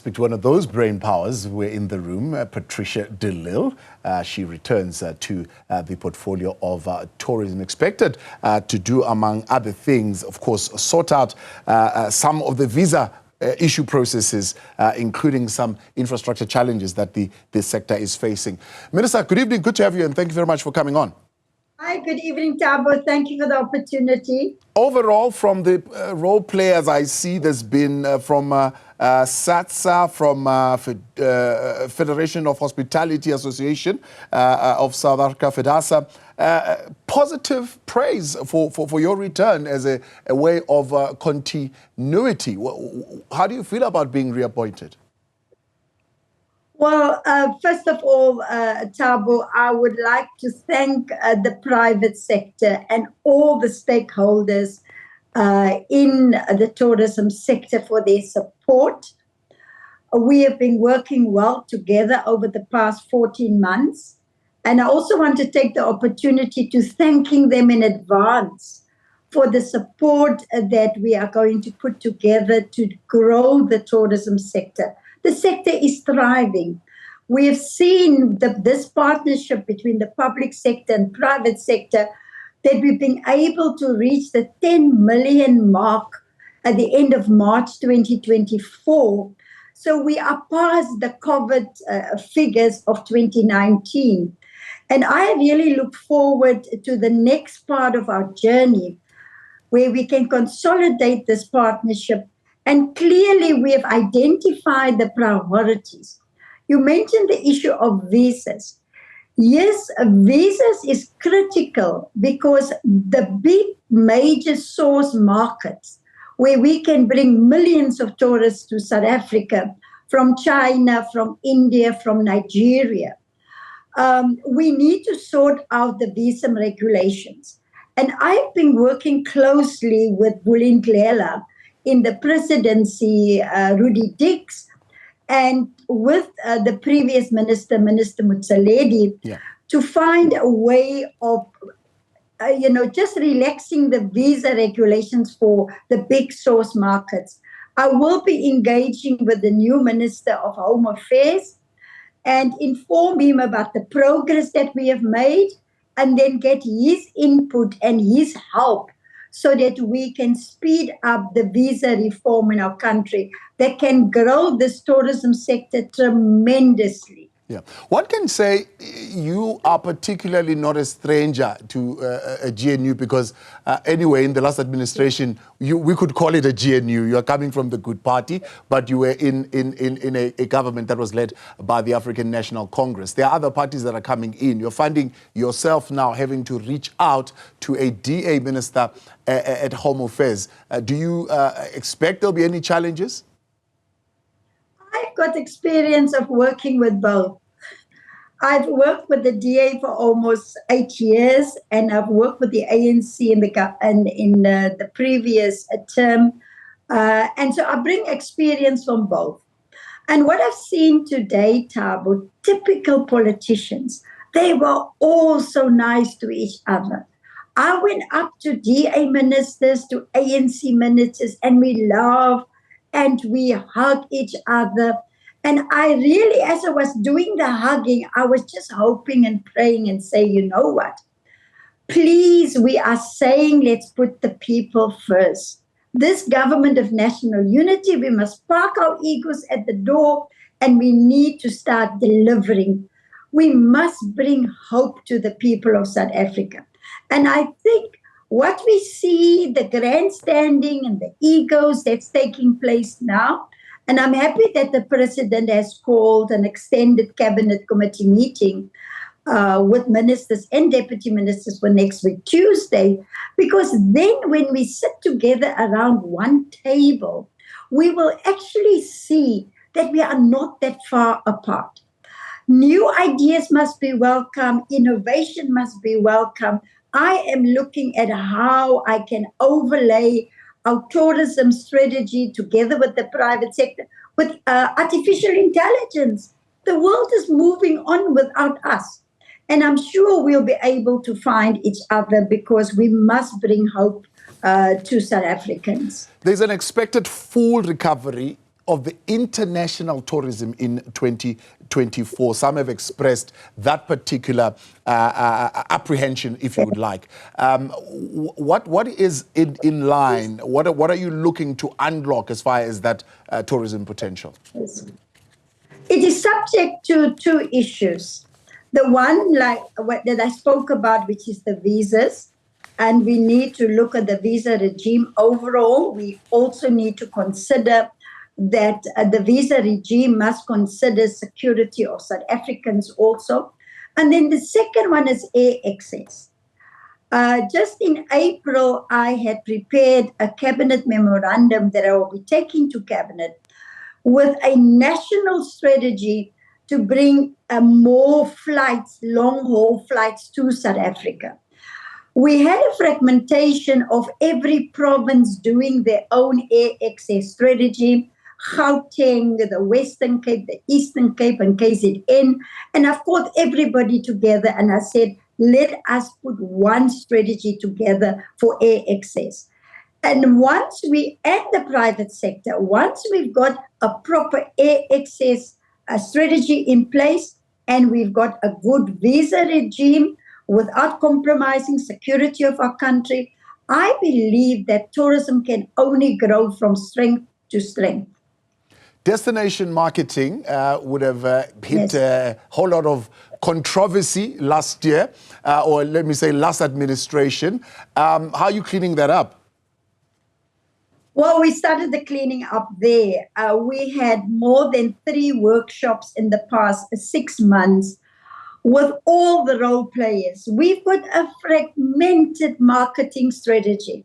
Speak to one of those brain powers. We're in the room, Patricia de Lille. She returns to the portfolio of tourism, expected to do, among other things, of course, sort out some of the visa issue processes, including some infrastructure challenges that this sector is facing. Minister, good evening. Good to have you, and thank you very much for coming on. Hi, good evening, Thabo. Thank you for the opportunity. Overall, from the role players I see, there's been from SATSA, from Federation of Hospitality Association of South Africa, FEDASA, positive praise for your return as a way of continuity. How do you feel about being reappointed? Well, first of all, Thabo, I would like to thank the private sector and all the stakeholders in the tourism sector for their support. We have been working well together over the past 14 months. And I also want to take the opportunity to thanking them in advance for the support that we are going to put together to grow the tourism sector. The sector is thriving. We have seen this partnership between the public sector and private sector, that we've been able to reach the 10 million mark at the end of March 2024. So we are past the COVID figures of 2019. And I really look forward to the next part of our journey, where we can consolidate this partnership. And clearly, we have identified the priorities. You mentioned the issue of visas. Yes, visas is critical because the big major source markets where we can bring millions of tourists to South Africa, from China, from India, from Nigeria, we need to sort out the visa regulations. And I've been working closely with Vulindlela in the presidency, Rudy Dix, and with the previous minister, Minister Motsoaledi, to find a way of, just relaxing the visa regulations for the big source markets. I will be engaging with the new Minister of Home Affairs and inform him about the progress that we have made, and then get his input and his help so that we can speed up the visa reform in our country that can grow this tourism sector tremendously. Yeah. One can say you are particularly not a stranger to a GNU because anyway, in the last administration, we could call it a GNU. You are coming from the good party, but you were in a government that was led by the African National Congress. There are other parties that are coming in. You're finding yourself now having to reach out to a DA minister at Home Affairs. Do you expect there'll be any challenges? I've got experience of working with both. I've worked with the DA for almost 8 years, and I've worked with the ANC in the previous term. And so I bring experience from both. And what I've seen today, Thabo, typical politicians, they were all so nice to each other. I went up to DA ministers, to ANC ministers, and we laughed and we hugged each other. And I really, as I was doing the hugging, I was just hoping and praying and saying, you know what? Please, we are saying, let's put the people first. This government of national unity, we must park our egos at the door and we need to start delivering. We must bring hope to the people of South Africa. And I think what we see, the grandstanding and the egos that's taking place now, and I'm happy that the president has called an extended cabinet committee meeting with ministers and deputy ministers for next week, Tuesday, because then when we sit together around one table, we will actually see that we are not that far apart. New ideas must be welcome. Innovation must be welcome. I am looking at how I can overlay our tourism strategy together with the private sector, with artificial intelligence. The world is moving on without us. And I'm sure we'll be able to find each other because we must bring hope to South Africans. There's an expected full recovery of the international tourism in 2024. Some have expressed that particular apprehension, if you would like. What is in line? What are you looking to unlock as far as that tourism potential? It is subject to two issues. The one that I spoke about, which is the visas, and we need to look at the visa regime overall. We also need to consider that the visa regime must consider security of South Africans also. And then the second one is air access. Just in April, I had prepared a cabinet memorandum that I will be taking to cabinet with a national strategy to bring more flights, long-haul flights to South Africa. We had a fragmentation of every province doing their own air access strategy, Gauteng, the Western Cape, the Eastern Cape, and KZN. And I've called everybody together and I said, let us put one strategy together for air access. And once and the private sector, once we've got a proper air access strategy in place and we've got a good visa regime without compromising security of our country, I believe that tourism can only grow from strength to strength. Destination marketing would have hit a whole lot of controversy last year, or let me say last administration. How are you cleaning that up? Well, we started the cleaning up there. We had more than 3 workshops in the past 6 months with all the role players. We've got a fragmented marketing strategy.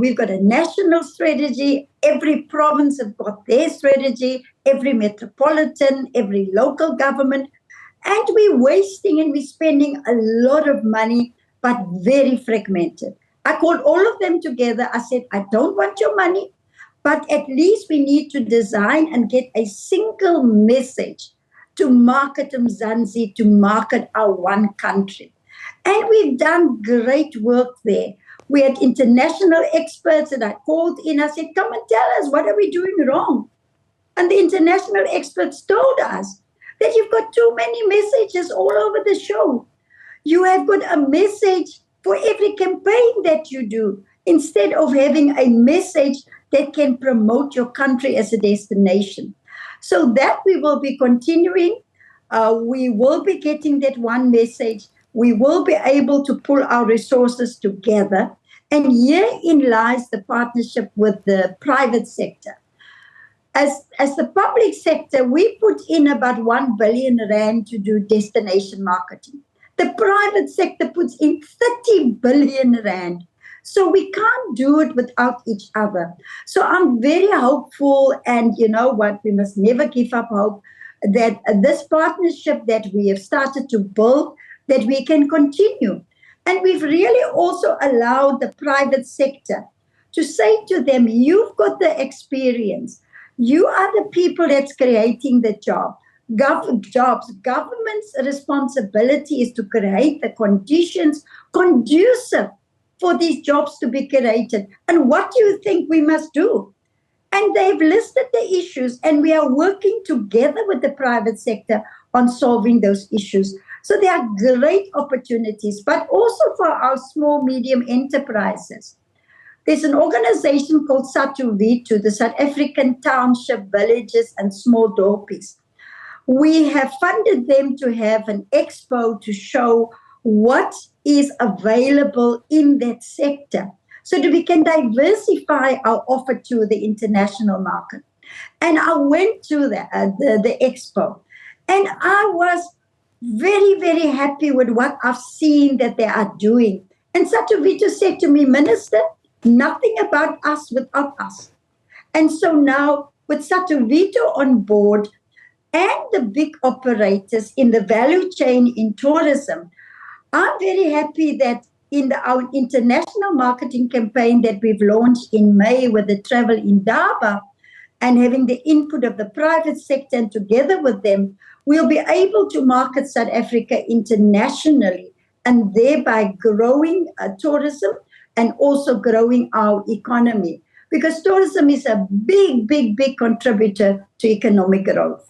We've got a national strategy. Every province has got their strategy, every metropolitan, every local government. And we're wasting and we're spending a lot of money, but very fragmented. I called all of them together. I said, I don't want your money, but at least we need to design and get a single message to market Mzansi, to market our one country. And we've done great work there. We had international experts that I called in. I said, come and tell us, what are we doing wrong? And the international experts told us that you've got too many messages all over the show. You have got a message for every campaign that you do, instead of having a message that can promote your country as a destination. So that we will be continuing. We will be getting that one message. We will be able to pull our resources together. And herein lies the partnership with the private sector. As the public sector, we put in about 1 billion rand to do destination marketing. The private sector puts in 30 billion rand. So we can't do it without each other. So I'm very hopeful, and you know what, we must never give up hope that this partnership that we have started to build, that we can continue. And we've really also allowed the private sector to say to them, you've got the experience. You are the people that's creating the jobs. Government's responsibility is to create the conditions conducive for these jobs to be created. And what do you think we must do? And they've listed the issues, and we are working together with the private sector on solving those issues. So there are great opportunities, but also for our small, medium enterprises. There's an organization called Satu Vitu, the South African Township, Villages and Small Dorpies. We have funded them to have an expo to show what is available in that sector so that we can diversify our offer to the international market. And I went to the expo, and I was very, very happy with what I've seen that they are doing. And Satu Vitu said to me, Minister, nothing about us without us. And so now with Satu Vitu on board, and the big operators in the value chain in tourism, I'm very happy that in our international marketing campaign that we've launched in May with the Travel Indaba, and having the input of the private sector, and together with them, we'll be able to market South Africa internationally, and thereby growing tourism and also growing our economy. because tourism is a big contributor to economic growth.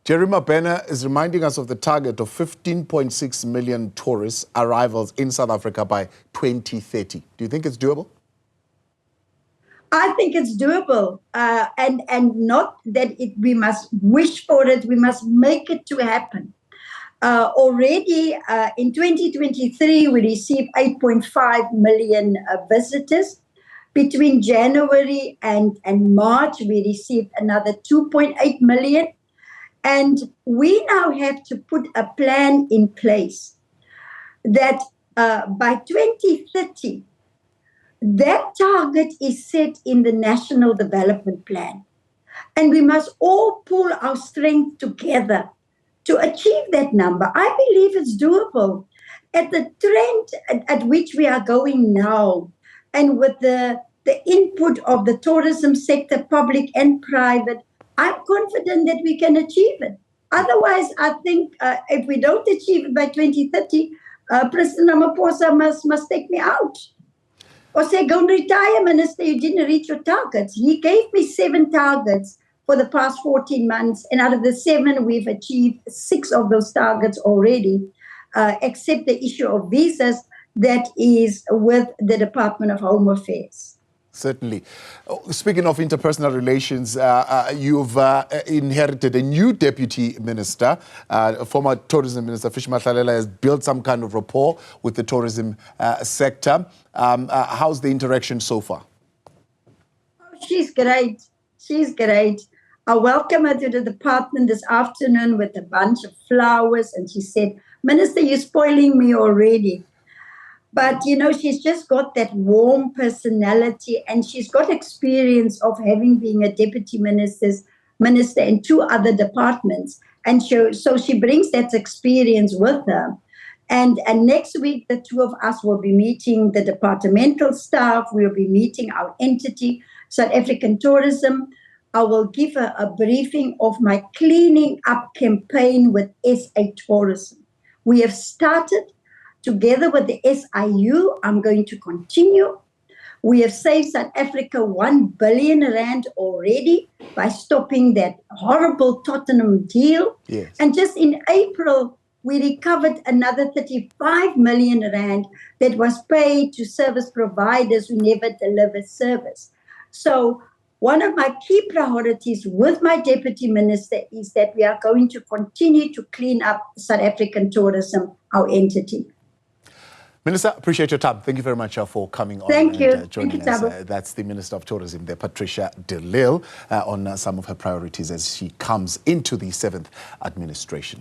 Jerry Mabena is reminding us of the target of 15.6 million tourist arrivals in South Africa by 2030. Do you think it's doable? I think it's doable, and not that we must wish for it. We must make it to happen. Already in 2023, we received 8.5 million visitors. Between January and March, we received another 2.8 million. And we now have to put a plan in place that by 2030, that target is set in the National Development Plan. And we must all pull our strength together to achieve that number. I believe it's doable. At the trend at which we are going now, and with the input of the tourism sector, public and private, I'm confident that we can achieve it. Otherwise, I think if we don't achieve it by 2030, President Ramaphosa must take me out. Or say, go and retire, Minister, you didn't reach your targets. He gave me 7 targets for the past 14 months, and out of the 7, we've achieved 6 of those targets already, except the issue of visas that is with the Department of Home Affairs. Certainly. Speaking of interpersonal relations, you've inherited a new deputy minister. Former tourism minister Fish Mahlalela has built some kind of rapport with the tourism sector. How's the interaction so far? Oh, she's great. She's great. I welcome her to the department this afternoon with a bunch of flowers, and she said, Minister, you're spoiling me already. But, you know, she's just got that warm personality, and she's got experience of having been a deputy minister in 2 other departments. And so she brings that experience with her. And next week, the 2 of us will be meeting the departmental staff. We'll be meeting our entity, South African Tourism. I will give her a briefing of my cleaning up campaign with SA Tourism. We have started. Together with the SIU, I'm going to continue. We have saved South Africa 1 billion rand already by stopping that horrible Tottenham deal. Yes. And just in April, we recovered another 35 million rand that was paid to service providers who never delivered service. So one of my key priorities with my deputy minister is that we are going to continue to clean up South African tourism, our entity. Minister, appreciate your time. Thank you very much for coming on and joining us. That's the Minister of Tourism, Patricia de Lille, on some of her priorities as she comes into the 7th administration.